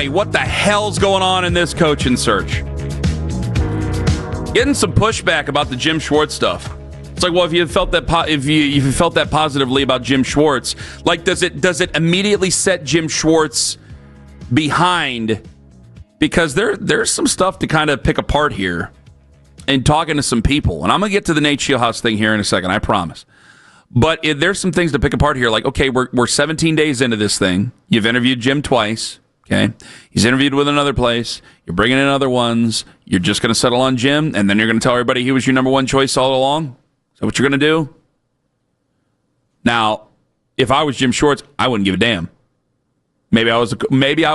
Johnny, what the hell's going on in this coaching search? Getting some pushback about the Jim Schwartz stuff. It's like, well, if you felt that if you felt that positively about Jim Schwartz, like does it immediately set Jim Schwartz behind? Because there's some stuff to kind of pick apart here, and talking to some people, and I'm gonna get to the Nate Scheelhaase thing here in a second, I promise. But there's some things to pick apart here. Like, okay, we're 17 days into this thing. You've interviewed Jim twice. Okay, he's interviewed with another place. You're bringing in other ones. You're just going to settle on Jim, and then you're going to tell everybody he was your number one choice all along? Is that what you're going to do? Now, if I was Jim Schwartz, I wouldn't give a damn. Maybe I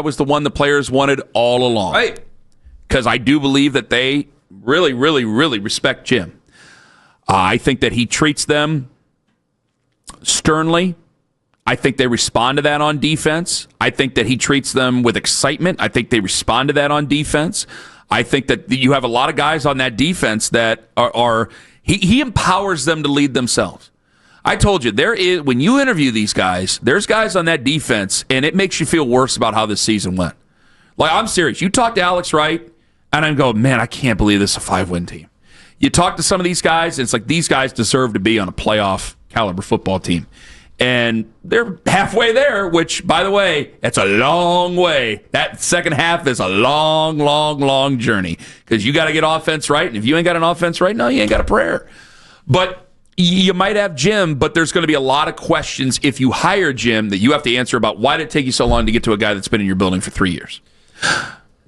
was the one the players wanted all along. Right. Because I do believe that they really, really, really respect Jim. I think that he treats them sternly. I think they respond to that on defense. I think that he treats them with excitement. I think they respond to that on defense. I think that you have a lot of guys on that defense that he empowers them to lead themselves. I told you, when you interview these guys, there's guys on that defense, and it makes you feel worse about how this season went. Like, I'm serious. You talk to Alex Wright, and I go, man, I can't believe this is a 5-win team. You talk to some of these guys, and it's like these guys deserve to be on a playoff caliber football team. And they're halfway there, which, by the way, that's a long way. That second half is a long, long, long journey because you got to get offense right. And if you ain't got an offense right, no, you ain't got a prayer. But you might have Jim, but there's going to be a lot of questions if you hire Jim that you have to answer about why did it take you so long to get to a guy that's been in your building for 3 years.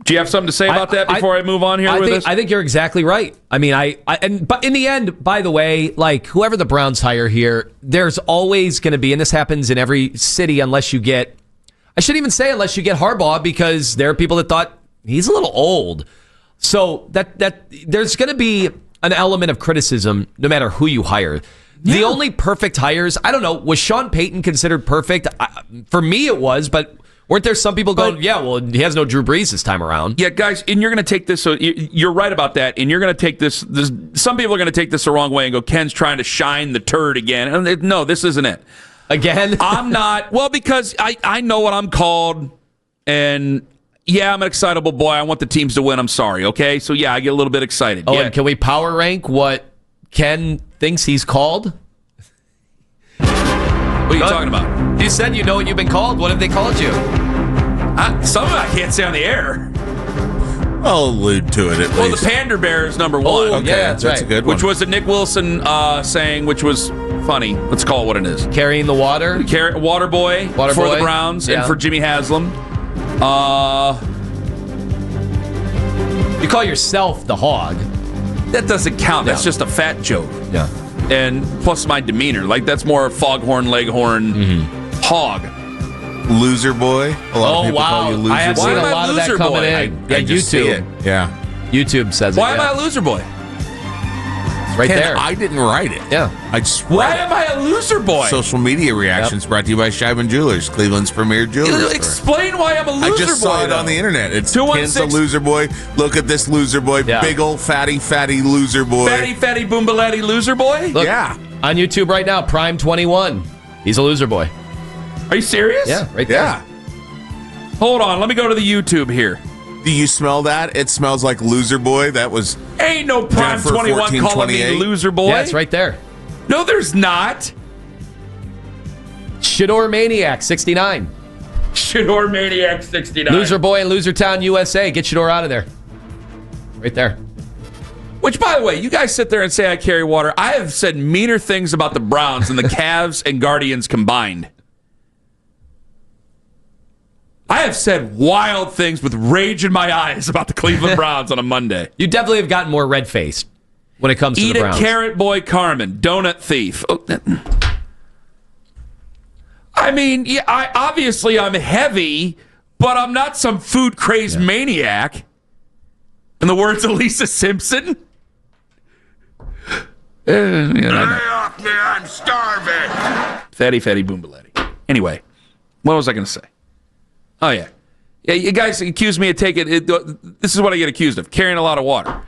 Do you have something to say about that before I move on here with this? I think you're exactly right. I mean, but in the end, by the way, like whoever the Browns hire here, there's always going to be, and this happens in every city unless you get, I shouldn't even say unless you get Harbaugh, because there are people that thought he's a little old. So that there's going to be an element of criticism no matter who you hire. Yeah. The only perfect hires, I don't know, was Sean Payton considered perfect? For me it was, but weren't there some people going, yeah, well, he has no Drew Brees this time around? Yeah, guys, and you're going to take this, so you're right about that, and you're going to take this, some people are going to take this the wrong way and go, Ken's trying to shine the turd again. And no, this isn't it. Again? I'm not. Well, because I know what I'm called, and yeah, I'm an excitable boy. I want the teams to win. I'm sorry, okay? So yeah, I get a little bit excited. Oh, yeah. And can we power rank what Ken thinks he's called? What are you talking about? You said you know what you've been called. What have they called you? Some of it I can't say on the air. I'll allude to it at least. Well, the Pander Bear is number one. Oh, okay, yeah, that's right. A good one. Which was a Nick Wilson saying, which was funny. Let's call it what it is. Carrying the water? Water boy for the Browns and for Jimmy Haslam. You call yourself the hog. That doesn't count. That's just a fat joke. Yeah. And plus my demeanor. Like, that's more foghorn, leghorn, hog. Loser boy. A lot of people call you loser boy. I have seen a lot of that coming in. I just see it. Yeah. YouTube says it. Why am I a loser boy? It's right Ken, there. I didn't write it. Yeah. I just Why am I a loser boy? Social media reactions brought to you by Scheiben Jewelers, Cleveland's premier jewelry store. Explain why I'm a loser boy. I just saw it on the internet. It's 216 Ken's a loser boy. Look at this loser boy. Yeah. Big old fatty loser boy. Fatty boombalatti loser boy? Look, yeah. On YouTube right now, Prime 21. He's a loser boy. Are you serious? Yeah, right there. Yeah. Hold on, let me go to the YouTube here. Do you smell that? It smells like loser boy. That was Ain't no Prime Jennifer 21 calling me loser boy. Yeah, it's right there. No, there's not. Shador Maniac 69. Shador Maniac 69. Loser boy in Loser Town, USA. Get Shador out of there. Right there. Which, by the way, you guys sit there and say I carry water. I have said meaner things about the Browns than the Cavs and Guardians combined. I have said wild things with rage in my eyes about the Cleveland Browns on a Monday. You definitely have gotten more red-faced when it comes to the Browns. Eat a carrot boy Carmen, donut thief. I mean, yeah, obviously I'm heavy, but I'm not some food-crazed maniac. In the words of Lisa Simpson. Lay off me, I'm starving. Fatty boombalatti. Anyway, what was I going to say? Oh, yeah. Yeah, you guys accuse me of taking it. This is what I get accused of, carrying a lot of water.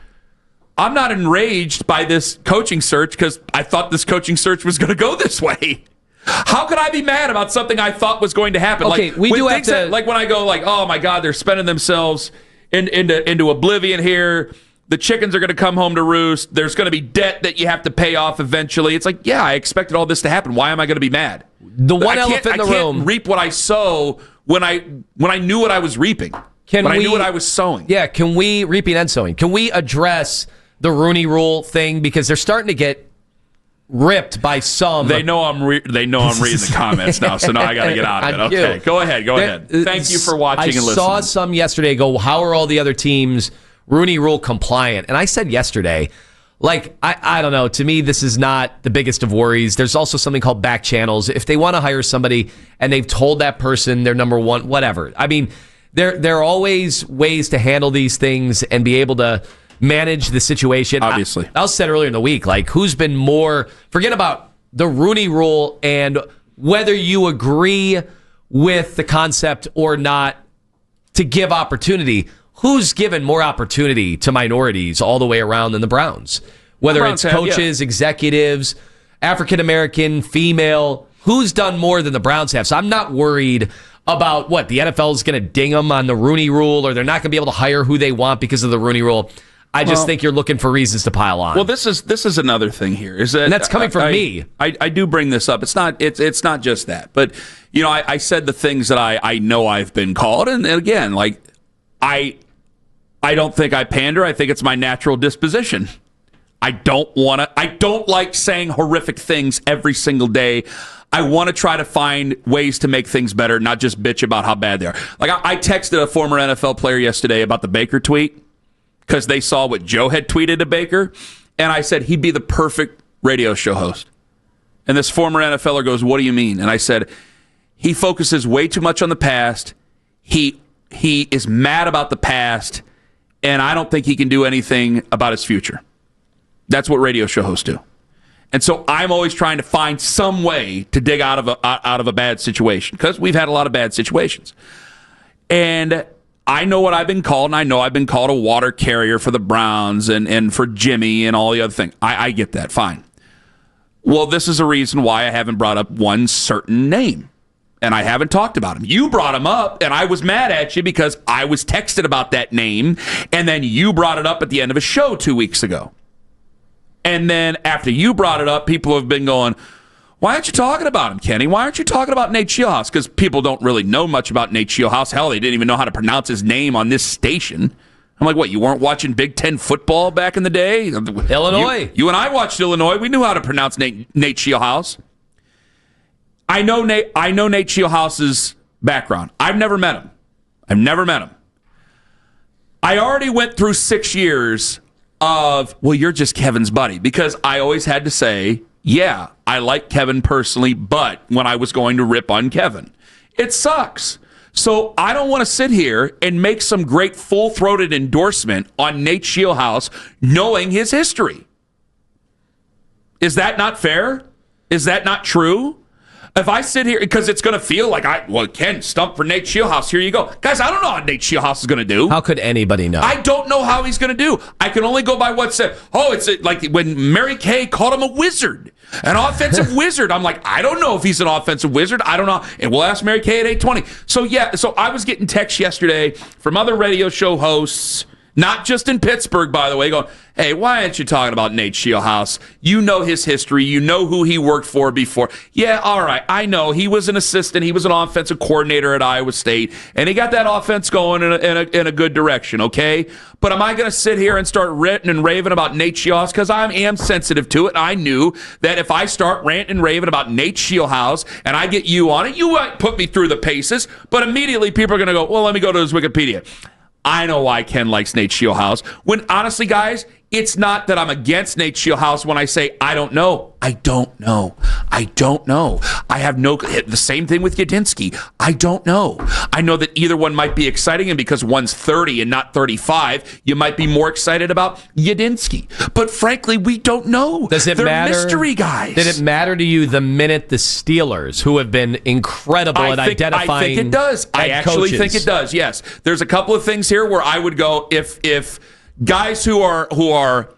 I'm not enraged by this coaching search because I thought this coaching search was going to go this way. How could I be mad about something I thought was going to happen? Okay, like, we when do have things to... that, like when I go like, oh my God, they're spending themselves into oblivion here. The chickens are going to come home to roost. There's going to be debt that you have to pay off eventually. It's like, yeah, I expected all this to happen. Why am I going to be mad? The one elephant in the room. I can't reap what I sow when I knew what I was reaping. I knew what I was sowing. Yeah, can we reaping and sowing? Can we address the Rooney Rule thing, because they're starting to get ripped by some. They know I'm reading the comments now, so now I got to get out of it. Okay, go ahead. Thank you for watching and listening. I saw some yesterday go, how are all the other teams Rooney Rule compliant? And I said yesterday, like, I don't know. To me, this is not the biggest of worries. There's also something called back channels. If they want to hire somebody and they've told that person they're number one, whatever. I mean, there are always ways to handle these things and be able to manage the situation. Obviously. I said earlier in the week, like, who's been more, forget about the Rooney Rule and whether you agree with the concept or not to give opportunity. Who's given more opportunity to minorities all the way around than the Browns? Whether it's coaches, executives, African-American, female, who's done more than the Browns have? So I'm not worried about what the NFL is going to ding them on the Rooney Rule, or they're not going to be able to hire who they want because of the Rooney Rule. I just think you're looking for reasons to pile on. Well, this is another thing here. Is that, and that's coming from me. I do bring this up. It's not just that. But, you know, I said the things that I know I've been called. And again, like, I don't think I pander. I think it's my natural disposition. I don't like saying horrific things every single day. I want to try to find ways to make things better, not just bitch about how bad they are. Like, I texted a former NFL player yesterday about the Baker tweet, because they saw what Joe had tweeted to Baker, and I said he'd be the perfect radio show host. And this former NFLer goes, "What do you mean?" And I said, he focuses way too much on the past. He is mad about the past, and I don't think he can do anything about his future. That's what radio show hosts do. And so I'm always trying to find some way to dig out of a bad situation, because we've had a lot of bad situations. And I know what I've been called, and I know I've been called a water carrier for the Browns and for Jimmy and all the other things. I get that. Fine. Well, this is a reason why I haven't brought up one certain name, and I haven't talked about him. You brought him up, and I was mad at you because I was texted about that name, and then you brought it up at the end of a show 2 weeks ago. And then after you brought it up, people have been going, "Why aren't you talking about him, Kenny? Why aren't you talking about Nate Scheelhaase?" Because people don't really know much about Nate Scheelhaase. Hell, they didn't even know how to pronounce his name on this station. I'm like, what, you weren't watching Big Ten football back in the day? Illinois. You and I watched Illinois. We knew how to pronounce Nate Scheelhaase. I know Nate Scheelhaase's background. I've never met him. I already went through 6 years of, well, you're just Kevin's buddy, because I always had to say, yeah, I like Kevin personally, but when I was going to rip on Kevin, it sucks. So I don't want to sit here and make some great full-throated endorsement on Nate Scheelhaase knowing his history. Is that not fair? Is that not true? If I sit here, because it's going to feel like Ken, stump for Nate Scheelhaase. Here you go. Guys, I don't know what Nate Scheelhaase is going to do. How could anybody know? I don't know how he's going to do. I can only go by what's said. Oh, it's like when Mary Kay called him a wizard, an offensive wizard. I'm like, I don't know if he's an offensive wizard. I don't know. And we'll ask Mary Kay at 8:20. So, yeah, so I was getting texts yesterday from other radio show hosts, not just in Pittsburgh, by the way, going, "Hey, why aren't you talking about Nate Scheelhaase? You know his history. You know who he worked for before." Yeah, all right, I know. He was an assistant. He was an offensive coordinator at Iowa State, and he got that offense going in a good direction, okay? But am I going to sit here and start ranting and raving about Nate Scheelhaase? Because I am sensitive to it. I knew that if I start ranting and raving about Nate Scheelhaase and I get you on it, you might put me through the paces, but immediately people are going to go, well, let me go to his Wikipedia. I know why Ken likes Nate Scheelhaase. When, honestly, guys, it's not that I'm against Nate Scheelhaase when I say I don't know. I don't know. I have no... The same thing with Yadinsky. I don't know. I know that either one might be exciting, and because one's 30 and not 35, you might be more excited about Yadinsky. But frankly, we don't know. Does it matter? They're mystery guys. Did it matter to you the minute the Steelers, who have been incredible at identifying I think it does. I actually think it does, yes. There's a couple of things here where I would go, if guys who are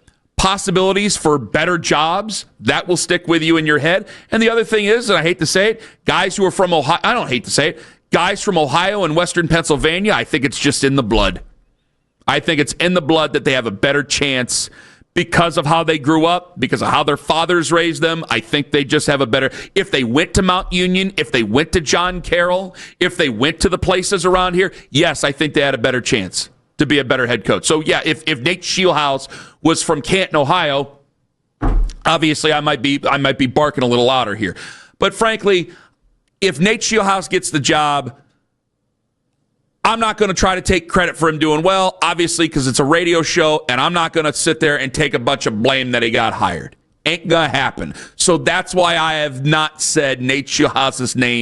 possibilities for better jobs, that will stick with you in your head. And the other thing is, and I hate to say it, guys who are from Ohio, I don't hate to say it, guys from Ohio and Western Pennsylvania, I think it's just in the blood. I think it's in the blood that they have a better chance because of how they grew up, because of how their fathers raised them. I think they just have a better, if they went to Mount Union, if they went to John Carroll, if they went to the places around here, yes, I think they had a better chance to be a better head coach. So yeah, if Nate Scheelhaase was from Canton, Ohio, obviously I might be barking a little louder here. But frankly, if Nate Scheelhaase gets the job, I'm not going to try to take credit for him doing well, obviously, because it's a radio show, and I'm not going to sit there and take a bunch of blame that he got hired. Ain't going to happen. So that's why I have not said Nate Scheelhaase's name